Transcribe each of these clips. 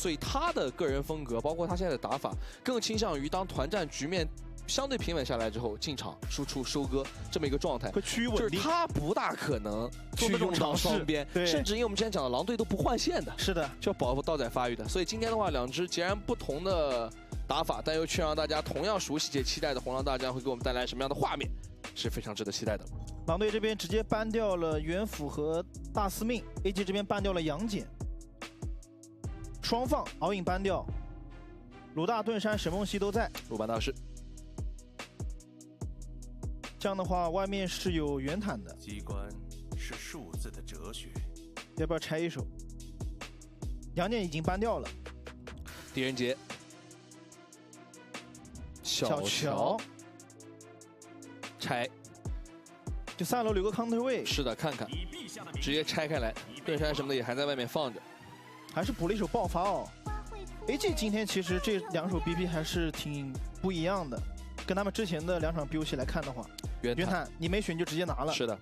所以他的个人风格，包括他现在的打法，更倾向于当团战局面相对平稳下来之后，进场输出收割这么一个状态，会趋于稳定。就是他不大可能去用到双边，甚至因为我们之前讲的狼队都不换线的，是的，就要保护道仔发育的。所以今天的话，两支截然不同的打法，但又却让大家同样熟悉且期待的红狼大将会给我们带来什么样的画面，是非常值得期待的。狼队这边直接ban掉了元辅和大司命 ，AG 这边ban掉了杨戬，双放敖影ban掉，鲁大、盾山、沈梦溪都在。鲁班大师。这样的话，外面是有圆坦的。机关是数字的哲学。要不要拆一手？杨戬已经ban掉了。狄仁杰。小乔。拆。就3楼留个 counter 位。是的，看看，直接拆开来，盾山什么的也还在外面放着。还是补了一手爆发哦。AG 今天其实这2手 BP 还是挺不一样的，跟他们之前的2场 BOC 来看的话。圆坦，你没选就直接拿了。是的，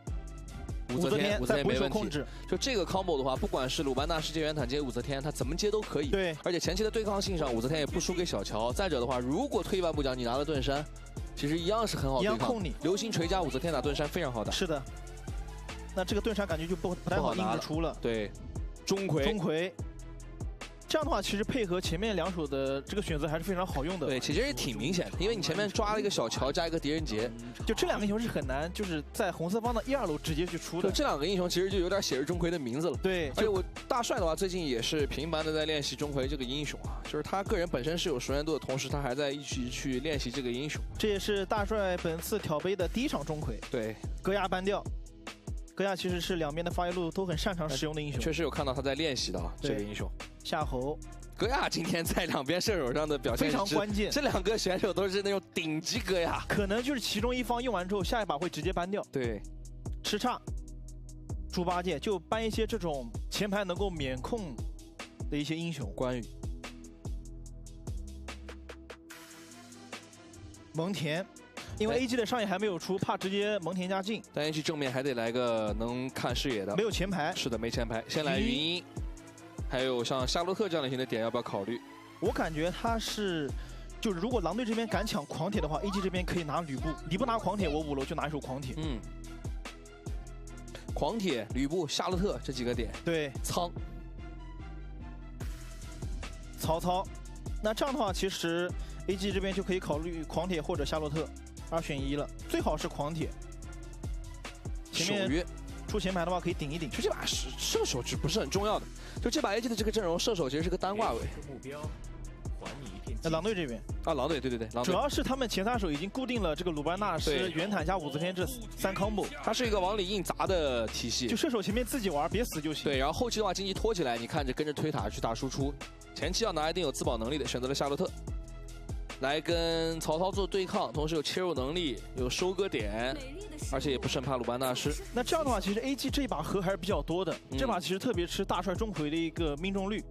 武则天再补一手控制。就这个 combo 的话，不管是鲁班大师接圆坦接武则天，他怎么接都可以。对，而且前期的对抗性上，武则天也不输给小乔。再者的话，如果退一万步讲，你拿了盾山，其实一样是很好对抗。一样控你。流星锤加武则天打盾山非常好打。是的。那这个盾山感觉就不太好硬着出了。对，钟馗。这样的话，其实配合前面2手的这个选择还是非常好用的。对，其实也挺明显的，因为你前面抓了一个小乔加一个狄仁杰，就这2个英雄是很难，就是在红色方的1、2楼直接去出的。这2个英雄其实就有点写着钟馗的名字了。对，而且我大帅的话，最近也是频繁的在练习钟馗这个英雄啊，就是他个人本身是有熟练度的同时，他还在一起去练习这个英雄。这也是大帅本次挑杯的第1场钟馗。对，戈亚ban掉。戈亚其实是2边的发育路都很擅长使用的英雄，确实有看到他在练习的啊，这个英雄。夏侯。戈亚今天在2边射手上的表现非常关键，这2个选手都是那种顶级戈亚，可能就是其中一方用完之后，下一把会直接ban掉。对，吃叉，猪八戒就ban一些这种前排能够免控的一些英雄。关羽、蒙恬，因为 AG 的上野还没有出，怕直接蒙恬加进。但 AG 正面还得来个能看视野的，没有前排。是的，没前排，先来云鹰。还有像夏洛特这样类型的点，要不要考虑？我感觉他是，就如果狼队这边敢抢狂铁的话 ，AG 这边可以拿吕布。你不拿狂铁，我5楼就拿一手狂铁。狂铁、吕布、夏洛特这几个点。对，苍、曹操。那这样的话，其实 AG 这边就可以考虑狂铁或者夏洛特，2选1了。最好是狂铁。守约。出前排的话可以顶一顶。就这把射手不是很重要的，就这把 AG 的这个阵容，射手其实是个单挂位。那狼队这边啊，狼队对，狼队主要是他们前3手已经固定了这个鲁班大师、圆坦加武则天这3 combo， 它是一个往里硬砸的体系。就射手前面自己玩，别死就行。对，然后后期的话经济拖起来，你看着跟着推塔去打输出。前期要拿一定有自保能力的，选择了夏洛特，来跟曹操做对抗，同时有切入能力，有收割点。而且也不是很怕鲁班大师。那这样的话，其实 AG 这一把核还是比较多的。这把其实特别吃大帅钟馗的一个命中率，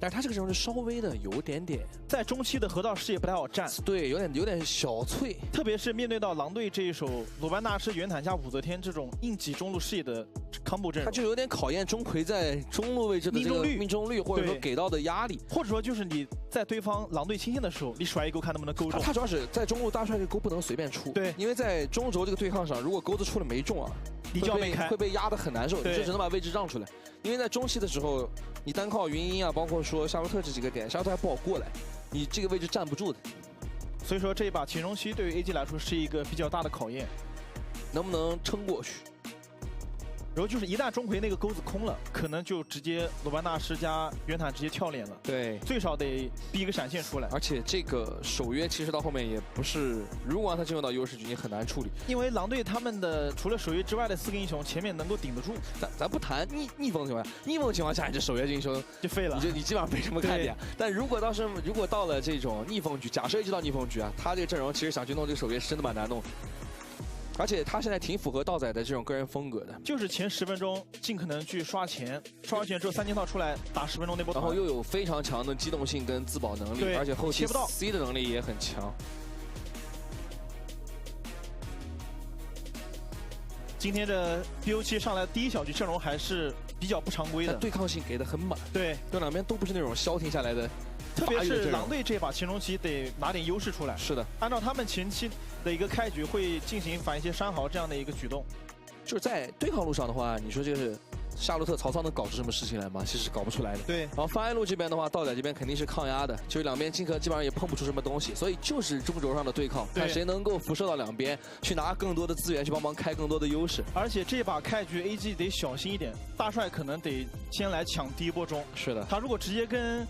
但是他这个阵容是稍微的有点在中期的河道视野不太好站。对，有点小脆。特别是面对到狼队这一手鲁班大师、圆坦加武则天这种硬挤中路视野的 combo 阵容，他就有点考验钟馗在中路位置的这个命中率，或者说给到的压力，或者说就是你在对方狼队清线的时候，你甩一钩看能不能勾中。他主要是在中路大帅这个钩不能随便出，对，因为在中轴这个对抗上，如果钩子出了没中啊，你就要被开，会被压得很难受，你就只能把位置让出来。因为在中期的时候，你单靠云鹰啊，包括说夏洛特这几个点，夏洛特还不好过来，你这个位置站不住的。所以说这一把前中期对于 AG 来说是一个比较大的考验，能不能撑过去？然后就是一旦钟馗那个钩子空了，可能就直接鲁班大师加圆坦直接跳脸了。对，最少得逼一个闪现出来。而且这个守约其实到后面也不是，如果让他进入到优势局，你很难处理。因为狼队他们的除了守约之外的4个英雄前面能够顶得住。咱不谈逆风情况下，逆风情况下你这守约英雄就废了，你基本上没什么看点。但如果到了这种逆风局，假设一直到逆风局啊，他这个阵容其实想去弄这个守约是真的蛮难弄的。而且他现在挺符合道仔的这种个人风格的，就是前10分钟尽可能去刷钱，刷完钱之后3件套出来打10分钟那波团，然后又有非常强的机动性跟自保能力，而且后期 C 的能力也很强。今天的 BO7上来第一小局阵容还是比较不常规的，对抗性给的很满。对，这两边都不是那种消停下来的。特别是狼队这把秦钟旗得拿点优势出来。是的，按照他们前期的一个开局，会进行反一些山豪这样的一个举动。就是在对抗路上的话，你说这个夏洛特、曹操能搞出什么事情来吗？其实搞不出来的。对。然后范爱路这边的话，道仔这边肯定是抗压的，就是两边金壳基本上也碰不出什么东西，所以就是中轴上的对抗，看谁能够辐射到两边，去拿更多的资源，去帮忙开更多的优势。而且这把开局 AG 得小心一点，大帅可能得先来抢第一波中。是的。他如果直接跟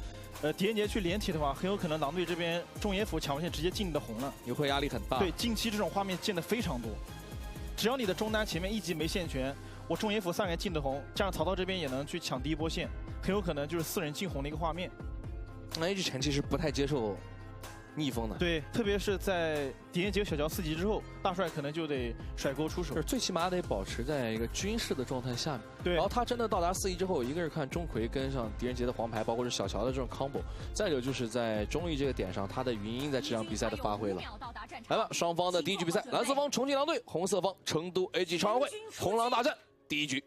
狄仁杰去连体的话，很有可能狼队这边中野辅抢完线直接进你的红了，你会压力很大。对，近期这种画面见的非常多。只要你的中单前面一级没线权，我中野辅3人进的红，加上曹操这边也能去抢第一波线，很有可能就是4人进红的一个画面。那 AG 前期是不太接受逆风的。对，特别是在狄仁杰小乔4级之后，大帅可能就得甩钩出手，就是最起码得保持在一个军事的状态下面。对。然后他真的到达4级之后，一个是看钟馗跟上狄仁杰的黄牌，包括是小乔的这种 combo， 再有就是在中艺这个点上，他的云音在这场比赛的发挥了。来吧，双方的第一局比赛，蓝色方重庆狼队，红色方成都 AG 超人会，红狼大战第一局。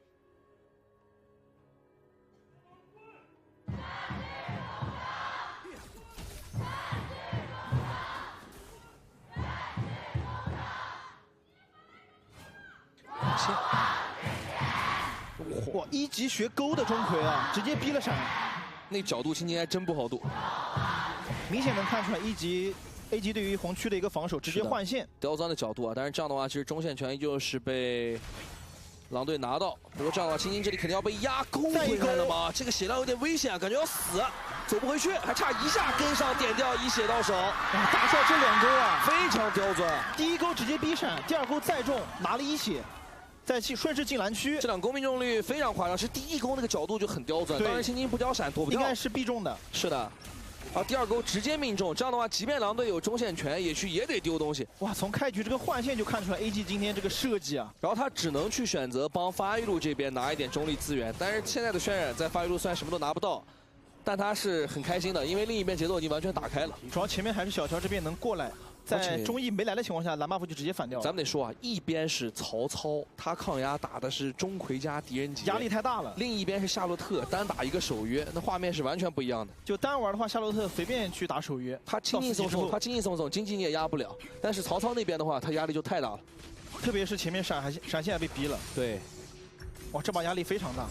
哇，1级学勾的钟馗啊，直接逼了闪，那角度青青还真不好躲，明显能看出来1级 A 级对于红区的一个防守，直接换线刁钻的角度啊。但是这样的话，其实中线权依旧是被狼队拿到。不过这样的话，青青这里肯定要被压勾回来了嘛，这个血量有点危险，感觉要死，走不回去，还差一下跟上点掉一血到手。大帅这2勾啊，非常刁钻。第一勾直接逼闪，第2勾再中拿了1血。再顺势进蓝区，这2勾命中率非常夸张，是第一勾那个角度就很刁钻，当然青青不交闪躲不掉，应该是必中的。是的，然后第2勾直接命中，这样的话，即便狼队有中线权，也得丢东西。哇，从开局这个换线就看出来 AG 今天这个设计啊。然后他只能去选择帮发育路这边拿一点中立资源，但是现在的渲染在发育路虽然什么都拿不到，但他是很开心的，因为另一边节奏已经完全打开了。主要前面还是小乔这边能过来。在中艺没来的情况下，蓝 buff 就直接反掉了。咱们得说啊，一边是曹操，他抗压打的是钟馗加狄仁杰，压力太大了；另一边是夏洛特，单打一个守约，那画面是完全不一样的。就单玩的话，夏洛特随便去打守约，他轻轻松松，经济你也压不了。但是曹操那边的话，他压力就太大了，特别是前面闪现还被逼了。对，哇，这把压力非常大。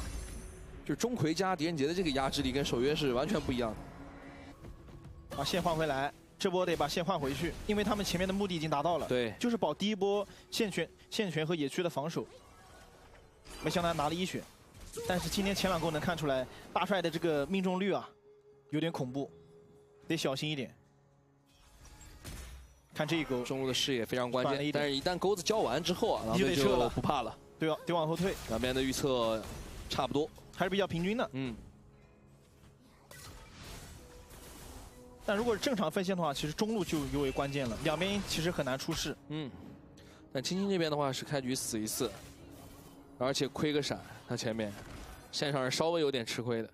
就是钟馗加狄仁杰的这个压制力跟守约是完全不一样的。把线换回来。这波得把线换回去，因为他们前面的目的已经达到了，对，就是保第一波线权和野区的防守。没想到拿了1血，但是今天前2勾能看出来，大帅的这个命中率啊，有点恐怖，得小心一点。看这一勾，中路的视野非常关键，但是一旦钩子交完之后啊，狼队就不怕了。对啊，得往后退。两边的预测差不多，还是比较平均的。嗯。但如果是正常分线的话，其实中路就尤为关键了，两边其实很难出事。嗯，但青青这边的话是开局死一次，而且亏个闪，他前面线上是稍微有点吃亏的。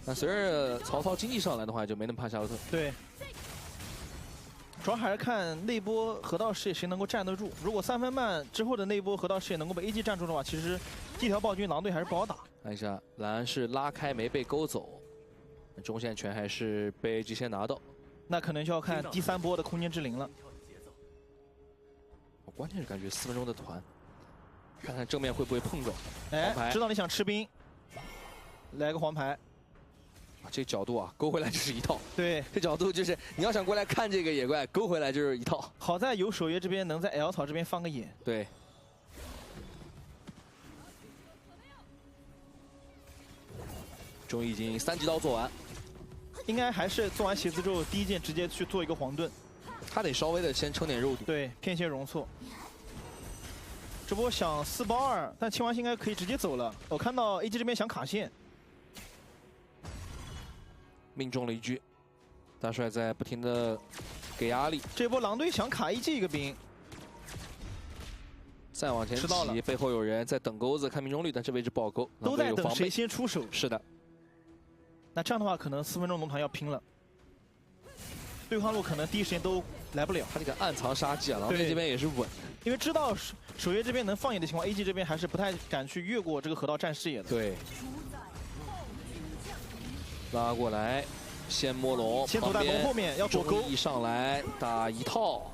但随着曹操经济上来的话，就没那么怕夏洛特。对，主要还是看那波河道视野谁能够站得住。如果3分半之后的那波河道视野能够被 AG 站住的话，其实这条暴君狼队还是不好打。看一下，蓝是拉开没被勾走。中线权还是被 AG 先拿到，那可能就要看第3波的空间之灵了。关键是感觉4分钟的团，看看正面会不会碰撞。哎，知道你想吃兵，来个黄牌。这角度啊，勾回来就是一套。对，这角度就是你要想过来看这个野怪，勾回来就是一套。好在有守约这边能在 L 草这边放个眼。对。终于已经3级刀做完。应该还是做完鞋子之后，第一件直接去做一个黄盾，他得稍微的先撑点肉度，对，骗些容错。这波想4包2，但清完线应该可以直接走了。我看到 AG 这边想卡线，命中了一狙，大帅在不停的给压力。这波狼队想卡AG一个兵，再往前挤，背后有人在等钩子看命中率，但这位置不好勾，都在等谁先出手。是的。那这样的话，可能4分钟龙团要拼了。对抗路可能第一时间都来不了。他这个暗藏杀机啊，狼队对这边也是稳。因为知道守约这边能放野的情况 ，AG 这边还是不太敢去越过这个河道站视野的。对，拉过来，先摸龙，先走在龙后面要躲钩，一上来打一套。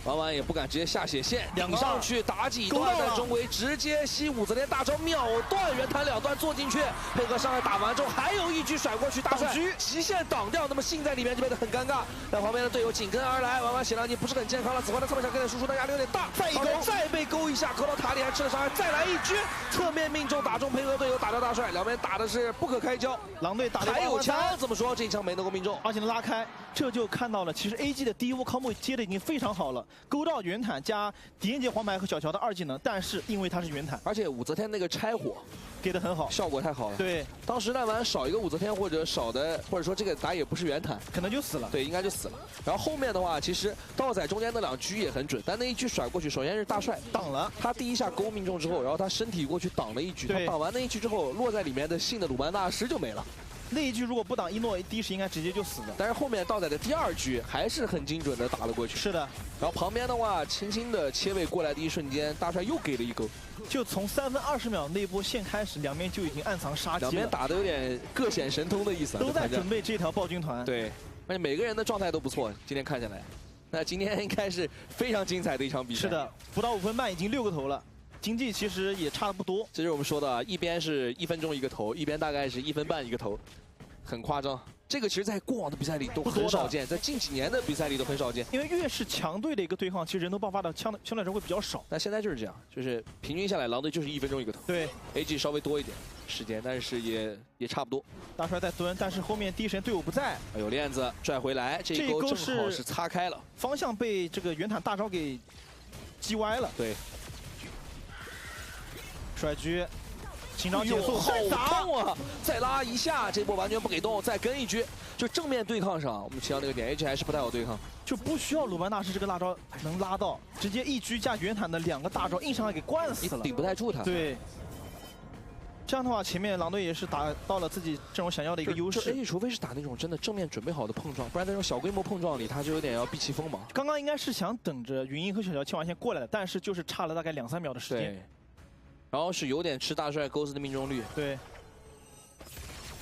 玩完也不敢直接下血线，顶上去打几段，在中围直接吸武则天大招秒断，圆弹2段做进去，配合伤害打完之后还有一狙甩过去，大帅极限挡掉，那么信在里面就变得很尴尬，在旁边的队友紧跟而来，玩完血量已经不是很健康了，子桓在侧面想跟点输出，但压力有点大，再一勾，再被勾一下，勾到塔里还吃了伤害，再来一狙，侧面命中打中，配合队友打掉大帅，两边打的是不可开交，狼队打还有枪，怎么说这一枪没能够命中，而且能拉开，这就看到了，其实 AG 的第一波 combo 接的已经非常好了。 勾到圆坦加狄仁杰黄牌和小乔的2技能，但是因为他是圆坦，而且武则天那个拆火给的很好，效果太好了。对，当时那玩少一个武则天或者少的，或者说这个打野不是圆坦，可能就死了。对，应该就死了。然后后面的话，其实刀仔中间那2狙也很准，但那一狙甩过去，首先是大帅挡了，他第一下勾命中之后，然后他身体过去挡了一狙，他挡完那一狙之后，落在里面的信的鲁班大师就没了。 那一局如果不挡一诺，第一时应该直接就死了。但是后面道仔的第2狙还是很精准的打了过去。是的。然后旁边的话，轻轻的切位过来的一瞬间，大帅又给了一勾。就从3分20秒那波线开始，两边就已经暗藏杀机了。两边打的有点各显神通的意思，都在准备这条暴君团。对，而且每个人的状态都不错，今天看下来，那今天应该是非常精彩的一场比赛。是的，不到5分半已经6个头了。 经济其实也差的不多，这就是我们说的，一边是1分钟1个头，一边大概是1分半1个头，很夸张。这个其实，在过往的比赛里都很少见，在近几年的比赛里都很少见。因为越是强队的一个对抗，其实人头爆发的相对来说会比较少。但现在就是这样，就是平均下来，狼队就是1分钟1个头。对 ，AG 稍微多一点时间，但是也差不多。大帅在蹲，但是后面第一时间队友不在，有链子拽回来，这一勾正好是擦开了，方向被这个圆坦大招给击歪了。对。 甩狙，紧张减速，好痛啊！再拉一下，这波完全不给动，再跟一局，就正面对抗上，我们提到那个点 ，H 还是不太好对抗，就不需要鲁班大师这个大招能拉到，直接一狙加圆坦的2个大招硬上来给灌死了，顶不太住他。对，这样的话，前面狼队也是打到了自己这种想要的一个优势。而且除非是打那种真的正面准备好的碰撞，不然那种小规模碰撞里，他就有点要避其锋芒。刚刚应该是想等着云鹰和小乔切完线过来的，但是就是差了大概2、3秒的时间。 然后是有点吃大帅钩子的命中率，对。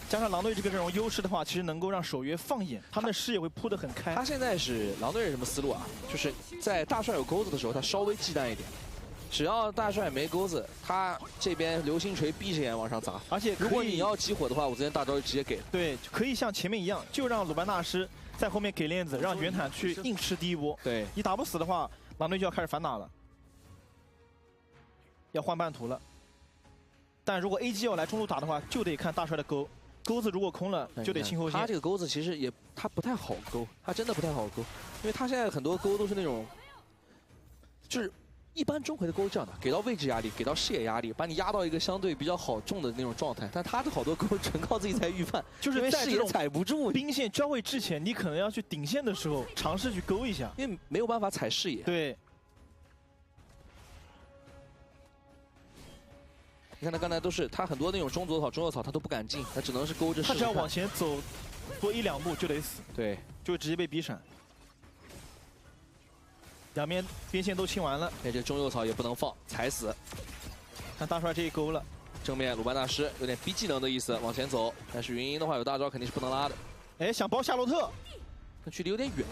加上狼队这个阵容优势的话，其实能够让守约放眼，他们的视野会铺得很开。他现在是狼队是什么思路啊？就是在大帅有钩子的时候，他稍微忌惮一点。只要大帅没钩子，他这边流星锤闭着眼往上砸。而且如果你要激活的话，我这边大招就直接给。对，可以像前面一样，就让鲁班大师在后面给链子，让圆坦去硬吃第一波。对，你打不死的话，狼队就要开始反打了。 要换半图了，但如果 AG 要来中路打的话，就得看大帅的钩，钩子如果空了，就得清后线。他这个钩子其实也他不太好勾，他真的不太好勾，因为他现在很多钩都是那种，就是一般中回的钩这样的，给到位置压力，给到视野压力，把你压到一个相对比较好中的那种状态。但他的好多钩纯靠自己在预判，就是因为视野踩不住。兵线交位之前，你可能要去顶线的时候尝试去勾一下，因为没有办法踩视野。对。 你看他刚才都是他很多那种中左草、中右草，他都不敢进，他只能是勾着。他只要往前走多1、2步就得死，对，就直接被逼闪。两边边线都清完了，哎，这中右草也不能放，踩死。看大帅这一勾了，正面鲁班大师有点逼技能的意思，往前走，但是云鹰的话有大招肯定是不能拉的。哎，想包夏洛特，但距离有点远，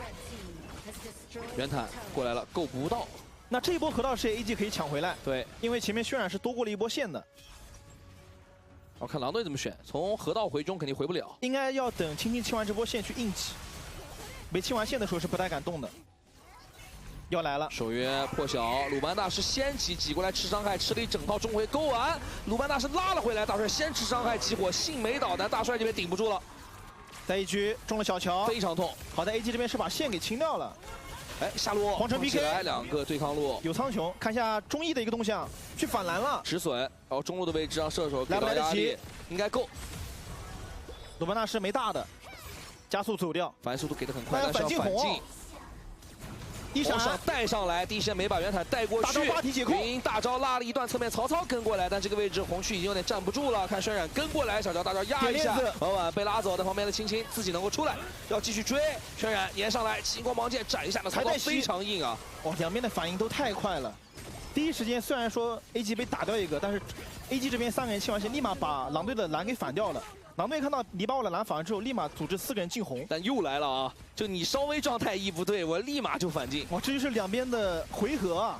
圆坦过来了，够不到。 那这一波河道是 AG 可以抢回来，对，因为前面渲染是多过了一波线的。我看狼队怎么选，从河道回中肯定回不了，应该要等轻轻清完这波线去硬挤，没清完线的时候是不太敢动的。要来了，守约破晓，鲁班大师先挤过来吃伤害，吃了一整套中回勾完，鲁班大师拉了回来，大帅先吃伤害起火，幸没倒，但大帅这边顶不住了，再一狙中了小乔，非常痛。好在 AG 这边是把线给清掉了。 哎，下路皇城 PK 来2个对抗路，有苍穹，看一下中艺的一个动向，去反蓝了，止损，然后中路的位置让射手给到压力，应该够。鲁班大师没大的，加速走掉，反应速度给的很快，但是要反进。一闪往上带上来，第一时间没把袁坦带过去。大招八体解控，云大招拉了一段，侧面曹操跟过来，但这个位置红区已经有点站不住了。看渲染跟过来，小乔大招压一下，婉婉被拉走，在旁边的青青自己能够出来，要继续追。渲染延上来，星光芒剑斩一下，那曹操非常硬啊！哇，两边的反应都太快了。第一时间虽然说 AG 被打掉一个，但是 AG 这边3个人清完线，立马把狼队的蓝给反掉了。狼队看到你把我的蓝反了之后，立马组织4个人进红。但又来了啊！就你稍微状态一不对，我立马就反进。哇，这就是两边的回合啊！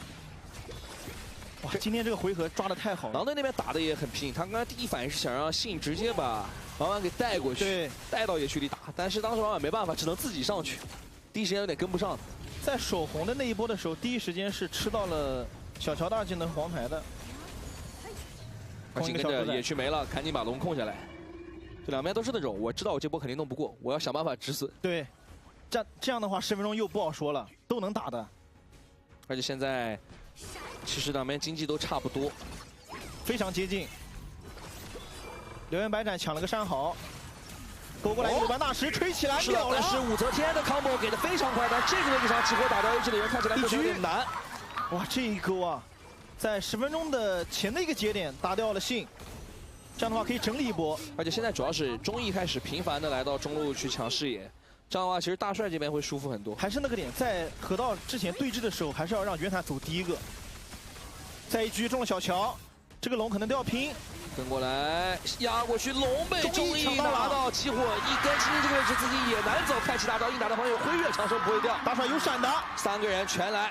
哇，今天这个回合抓得太好了。狼队那边打的也很拼，他刚才第一反应是想让信直接把婉婉给带过去，对，带到野区里打。但是当时婉婉没办法，只能自己上去，第一时间有点跟不上。在守红的那一波的时候，第一时间是吃到了小乔大技能黄牌的。紧跟着野区没了，赶紧把龙控下来。这两边都是那种我知道我这波肯定弄不过，我要想办法止损。对，这样的话10分钟又不好说了，都能打的。而且现在其实两边经济都差不多，非常接近。流言白斩抢了个山豪，勾过来一个鲁班大石吹起来秒了。但是武则天的 combo 给的非常快，但这个位置上起火打掉 AG 的人看起来过程有点难。哇，这一勾啊，在10分钟的前的一个节点打掉了信。这样的话可以整理一波，而且现在主要是中艺开始频繁的来到中路去抢视野，这样的话其实大帅这边会舒服很多。还是那个点，在河道之前对峙的时候，还是要让袁坦走第一个。再一狙中了小乔，这个龙可能都要拼，跟过来压过去，龙被中艺拿到起火，一根青青这个位置自己也难走，开启大招硬打的朋友挥月长生不会掉，大帅有闪的，3个人全来。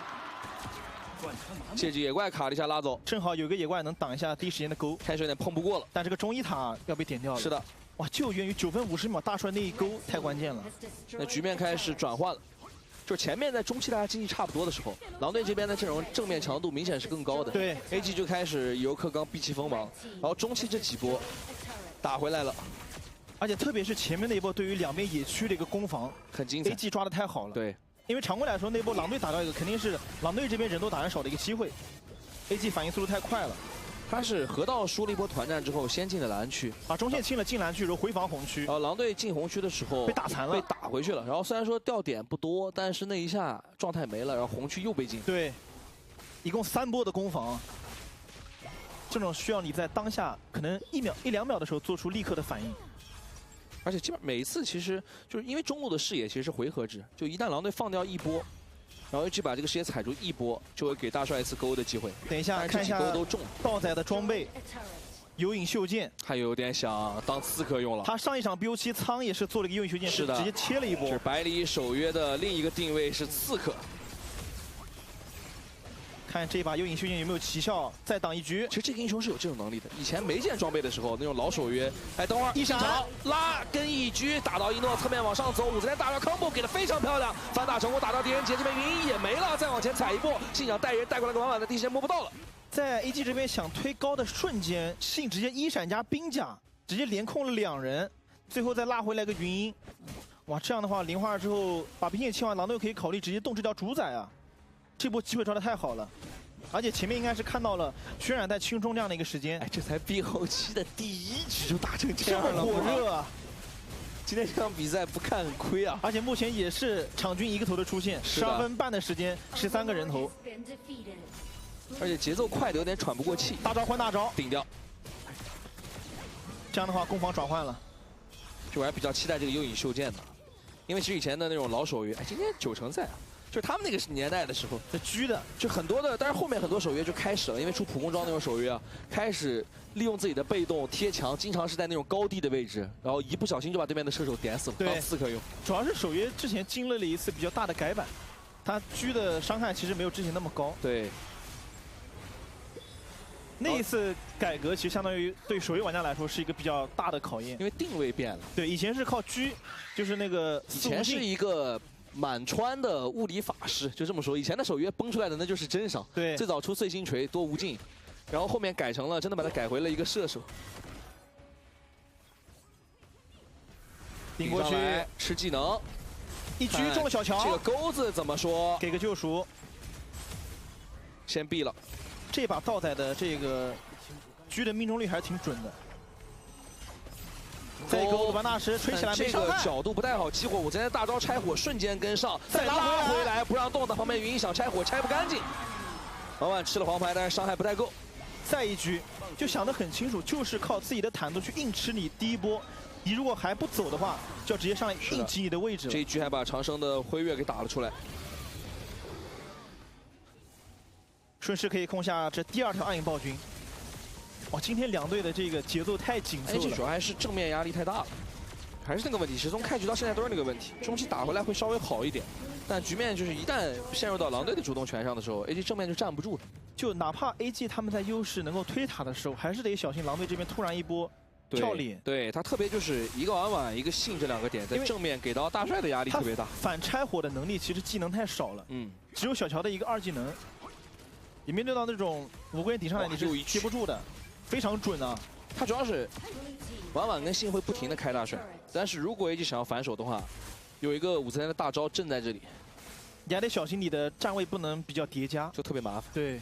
借机野怪卡了一下拉走，正好有个野怪能挡一下第一时间的勾，开始有点碰不过了。但这个中一塔要被点掉了。是的，哇，就源于9分50秒大帅那一勾太关键了。那局面开始转换了，就是前面在中期大家经济差不多的时候，狼队这边的阵容正面强度明显是更高的。对 ，AG 就开始由克刚逼其锋芒，然后中期这几波打回来了，而且特别是前面那一波对于两边野区的一个攻防很精彩 ，AG 抓的太好了。对。因为常规来说，那波狼队打到一个肯定是狼队这边人多打人少的一个机会 ，AG 反应速度太快了。他是河道输了一波团战之后，先进了蓝区，把中线清了进蓝区，然后回防红区。然后狼队进红区的时候被打残了，被打回去了。然后虽然说掉点不多，但是那一下状态没了，然后红区又被进。对，一共3波的攻防，这种需要你在当下可能1秒1、2秒的时候做出立刻的反应。而且基本上每一次其实就是因为中路的视野其实是回合制，就一旦狼队放掉一波，然后AG把这个视野踩住一波，就会给大帅一次勾的机会。等一下看一下勾都中。道仔的装备，幽影袖剑，他有点想当刺客用了。他上一场 BO7仓也是做了一个幽影袖剑，是的，直接切了一波。是百里守约的另一个定位是刺客。看这把幽影袖剑有没有奇效，再挡一局。其实这个英雄是有这种能力的，以前没见装备的时候，那种老守约，哎，等会儿一闪拉跟一狙打到一诺，侧面往上走，武则天大招 combo 给的非常漂亮，反打成功打到狄仁杰这边，云也没了，再往前踩一步，信想带人带过来个婉婉的，第一时间摸不到了。在 AG 这边想推高的瞬间，信直接一闪加冰甲，直接连控了2人，最后再拉回来个云鹰。哇，这样的话0化2之后把兵线清完，狼队可以考虑直接动这条主宰啊。这波机会抓得太好了，而且前面应该是看到了渲染在清中这样的一个时间。哎，这才BO7的第1局就打成这样了，火热啊！今天这场比赛不看很亏啊！而且目前也是场均1个头的出现，12分半的时间，13个人头，而且节奏快的有点喘不过气。大招换大招，顶掉。这样的话攻防转换了。就我还比较期待这个幽影袖剑的，因为其实以前的那种老守约，哎，今天9成在啊。就是他们那个年代的时候，这狙的就很多的，但是后面很多守约就开始了，因为出普攻装那种守约啊，开始利用自己的被动贴墙，经常是在那种高地的位置，然后一不小心就把对面的射手点死了，当刺客用。主要是守约之前经历了一次比较大的改版，他狙的伤害其实没有之前那么高。对。那一次改革其实相当于对守约玩家来说是一个比较大的考验，因为定位变了。对，以前是靠狙，就是那个以前是一个满川的物理法师，就这么说。以前的守约崩出来的那就是真伤。对，最早出碎星锤多无尽，然后后面改成了真的把它改回了一个射手。顶过去吃技能，一狙中了小乔。这个钩子怎么说？给个救赎，先毙了。这把道仔的这个狙的命中率还是挺准的。再勾鲁班纳什吹起来没这个伤害，角度不太好，激火武则天大招拆火瞬间跟上，再拉回来不让动的旁边云影响拆火拆不干净。婉婉吃了黄牌，但是伤害不太够。再一局就想得很清楚，就是靠自己的坦度去硬吃你第一波。你如果还不走的话，就要直接上来硬挤你的位置了。这一局还把长生的辉月给打了出来，顺势可以控下这第2条暗影暴君。哇，今天两队的这个节奏太紧凑了。主要还是正面压力太大了，还是那个问题，是从开局到现在都是那个问题。中期打回来会稍微好一点，但局面就是一旦陷入到狼队的主动权上的时候 ，AG 正面就站不住了。就哪怕 AG 他们在优势能够推塔的时候，还是得小心狼队这边突然一波跳脸。对他特别就是一个婉婉一个信这2个点，在正面给到大帅的压力特别大。反拆火的能力其实技能太少了，只有小乔的一个2技能。你面对到那种5个人顶上来，你是接不住的，非常准啊。他主要是婉婉跟信会不停的开大帅，但是如果 AG 想要反手的话，有一个武则天的大招正在这里，你还得小心你的站位不能比较叠加，就特别麻烦。对。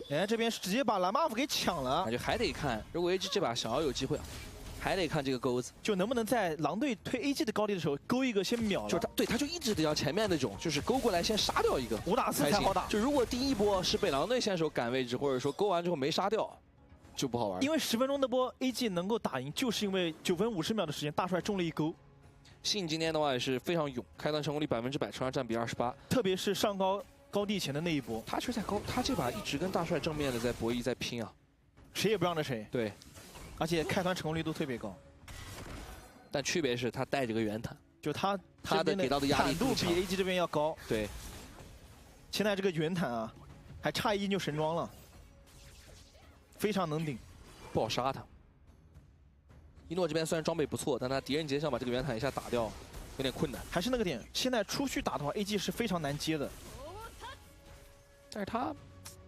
哎，这边是直接把蓝 buff 给抢了，那就还得看，如果 AG 这把想要有机会，还得看这个钩子，就能不能在狼队推 AG 的高地的时候勾一个先秒了。就是他，对，他就一直得要前面那种，就是勾过来先杀掉一个，5打4才好打。就如果第一波是被狼队先手赶位置，或者说勾完之后没杀掉，就不好玩。因为10分钟的波 AG 能够打赢，就是因为9分50秒的时间，大帅中了一勾。信今天的话也是非常勇，开团成功率100%，成长占比28%，特别是上高地前的那一波，他确实在他这把一直跟大帅正面的在博弈在拼啊，谁也不让着谁。对，而且开团成功率都特别高。但区别是他带着个圆坦，就他的给到的压力坦度比 AG 这边要高。对，现在这个圆坦啊，还差1就神装了，非常能顶，不好杀他。一诺这边虽然装备不错，但他狄仁杰想把这个圆坦一下打掉，有点困难。还是那个点，现在出去打的话 ，AG 是非常难接的。但是他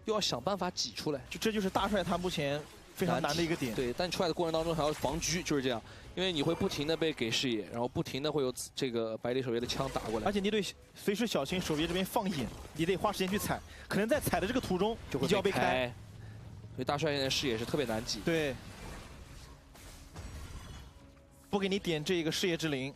又要想办法挤出来，这就是大帅他目前非常难的一个点。对，但出来的过程当中还要防狙，就是这样，因为你会不停的被给视野，然后不停的会有这个百里守约的枪打过来，而且你得随时小心守约这边放眼，你得花时间去踩，可能在踩的这个途中就要被开。所以大帅现在视野是特别难挤。对，不给你点这个视野之灵，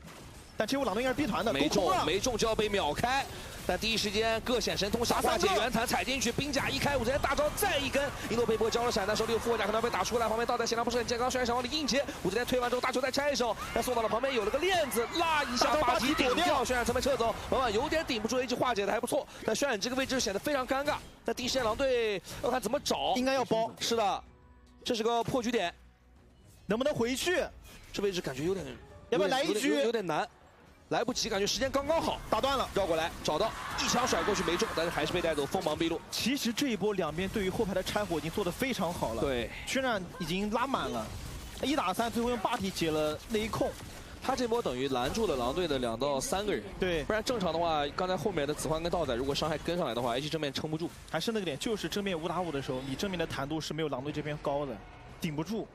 但这波狼队应该是 B 团的，没中就要被秒开。但第一时间各显神通，下化解圆坦踩进去，兵甲一开，武则天大招再一根，一诺被迫交了闪，但手里有复活甲可能被打出来，旁边倒带显然不是很健康，虽然想往里硬切，武则天推完之后大球再拆手，但送到了旁边有了个链子，拉一下把体顶掉，渲染层面撤走，婉婉有点顶不住 ，AG 化解的还不错，但渲染这个位置显得非常尴尬。但第一时间狼队要看怎么找，应该要包，是的，这是个破局点，能不能回去？这位置感觉有点，要不要来一局？有点难。来不及，感觉时间刚刚好，打断了，绕过来找到，一枪甩过去没中，但是还是被带走，锋芒毕露。其实这一波两边对于后排的拆火已经做得非常好了，对，渲染已经拉满了，1打3，最后用霸体解了那一控。他这波等于拦住了狼队的2到3个人，对，不然正常的话，刚才后面的子桓跟道仔如果伤害跟上来的话 ，AG 正面撑不住。还是那个点，就是正面5打5的时候，你正面的坦度是没有狼队这边高的，顶不住。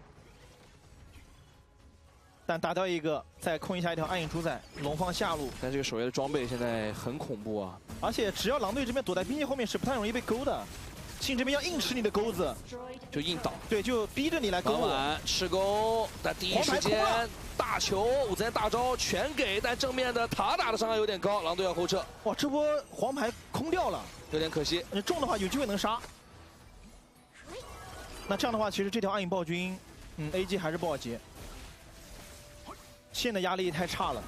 但打掉一个，再控一下一条暗影主宰，龙放下路。但这个守约的装备现在很恐怖啊！而且只要狼队这边躲在兵器后面是不太容易被勾的，信这边要硬吃你的钩子，就硬挡。对，就逼着你来勾我。吃钩，但第一时间大球武则天大招全给，但正面的塔打的伤害有点高，狼队要后撤。哇，这波黄牌空掉了，有点可惜。中的话有机会能杀。那这样的话，其实这条暗影暴君，AG 还是不好接。线的压力太差了，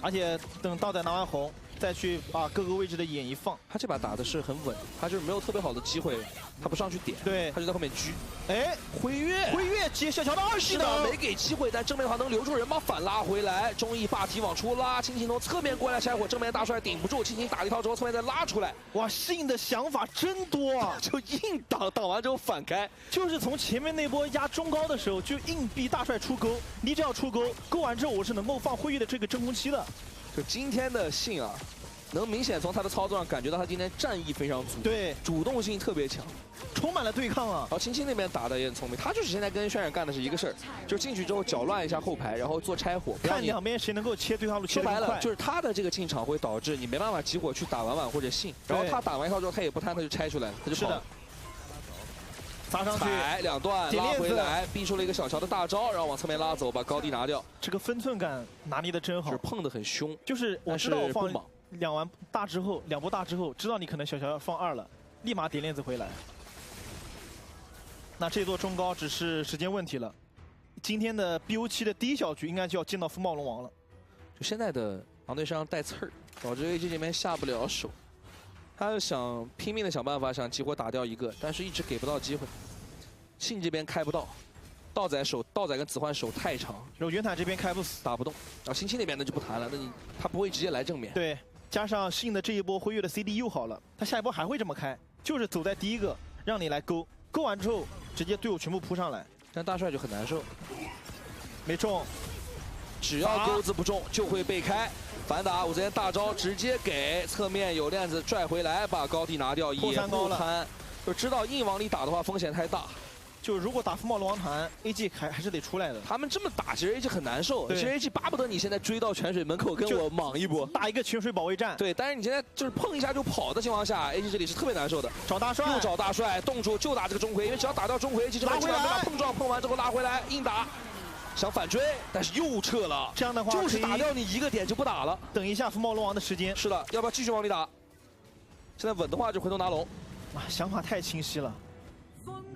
而且等道仔拿完红，再去把各个位置的眼一放，他这把打的是很稳，他就是没有特别好的机会，他不上去点，对，他就在后面狙。哎，辉月接小乔的2技能，没给机会，但正面的话能留住人吗？反拉回来，中意霸体往出拉，轻轻从侧面过来拆火，正面大帅顶不住，轻轻打了一套之后，侧面再拉出来。哇，信的想法真多啊！就硬挡，挡完之后反开，就是从前面那波压中高的时候，就硬逼大帅出钩，你只要出钩，钩完之后我是能够放辉月的这个真空期的。就今天的信啊，能明显从他的操作上感觉到他今天战意非常足，对，主动性特别强，充满了对抗啊。然后青青那边打的也很聪明，他就是现在跟渲染干的是一个事儿，就进去之后搅乱一下后排，然后做拆火，看两边谁能够切对方路切得更快。说白了，就是他的这个进场会导致你没办法集火去打婉婉或者信，然后他打完一套之后他也不贪，他就拆出来了，他就跑了。砸上去，踩2段拉回来，逼出了一个小乔的大招，然后往侧面拉走，把高地拿掉。这个分寸感拿捏的真好，是碰得很凶。就是我知道我放2波大之后，知道你可能小乔要放2了，立马点链子回来。那这座中高只是时间问题了。今天的 BO7的第一小局应该就要见到风暴龙王了。就现在的狼队身上带刺儿，导致 AG 这边下不了手。他想拼命的想办法想激活打掉一个，但是一直给不到机会。信这边开不到，道仔跟子焕手太长，然后元坦这边开不死，打不动。然后星星那边呢就不谈了，那他不会直接来正面。对，加上信的这一波辉月的 CD 又好了，他下一波还会这么开，就是走在第一个，让你来勾，勾完之后直接队伍全部扑上来。但大帅就很难受，没中，只要钩子不中就会被开。反打5之间大招直接给侧面有链子拽回来，把高地拿掉也不贪，就知道硬往里打的话风险太大。就如果打风暴龙王团 ，AG 还是得出来的。他们这么打，其实 AG 很难受。其实 AG 巴不得你现在追到泉水门口跟我莽一波，打一个泉水保卫战。对，但是你现在就是碰一下就跑的情况下 ，AG 这里是特别难受的。找大帅，又找大帅，动住就打这个钟馗，因为只要打到钟馗，AG 这边基本上把碰撞碰完之后拉回来，硬打。想反追，但是又撤了。这样的话就是打掉你一个点就不打了。等一下风暴龙王的时间。是的，要不要继续往里打？现在稳的话就回头拿龙。啊，想法太清晰了。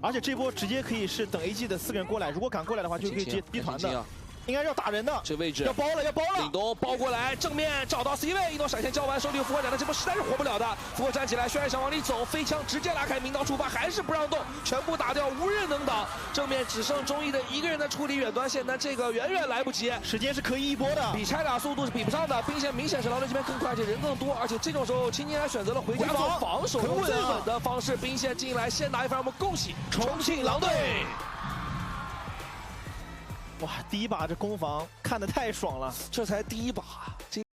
而且这波直接可以是等 AG 的4个人过来，如果敢过来的话，就可以直接逼团的。应该要打人的，这位置要包了，要包了！凛冬包过来，正面找到 C 位，一道闪现交完，手里有复活斩的这波实在是活不了的。复活站起来，轩辕想往里走，飞枪直接拉开，明刀出发，还是不让动，全部打掉，无人能挡。正面只剩中义的一个人在处理远端线，但这个远远来不及，时间是可以一波的，比拆打速度是比不上的。兵线明显是狼队这边更快，而且人更多，而且这种时候青金来选择了回家做防守，用最稳的方式，兵线进来先拿一分，让我们恭喜重庆狼队。哇，第一把这攻防看得太爽了，这才第一把，今天。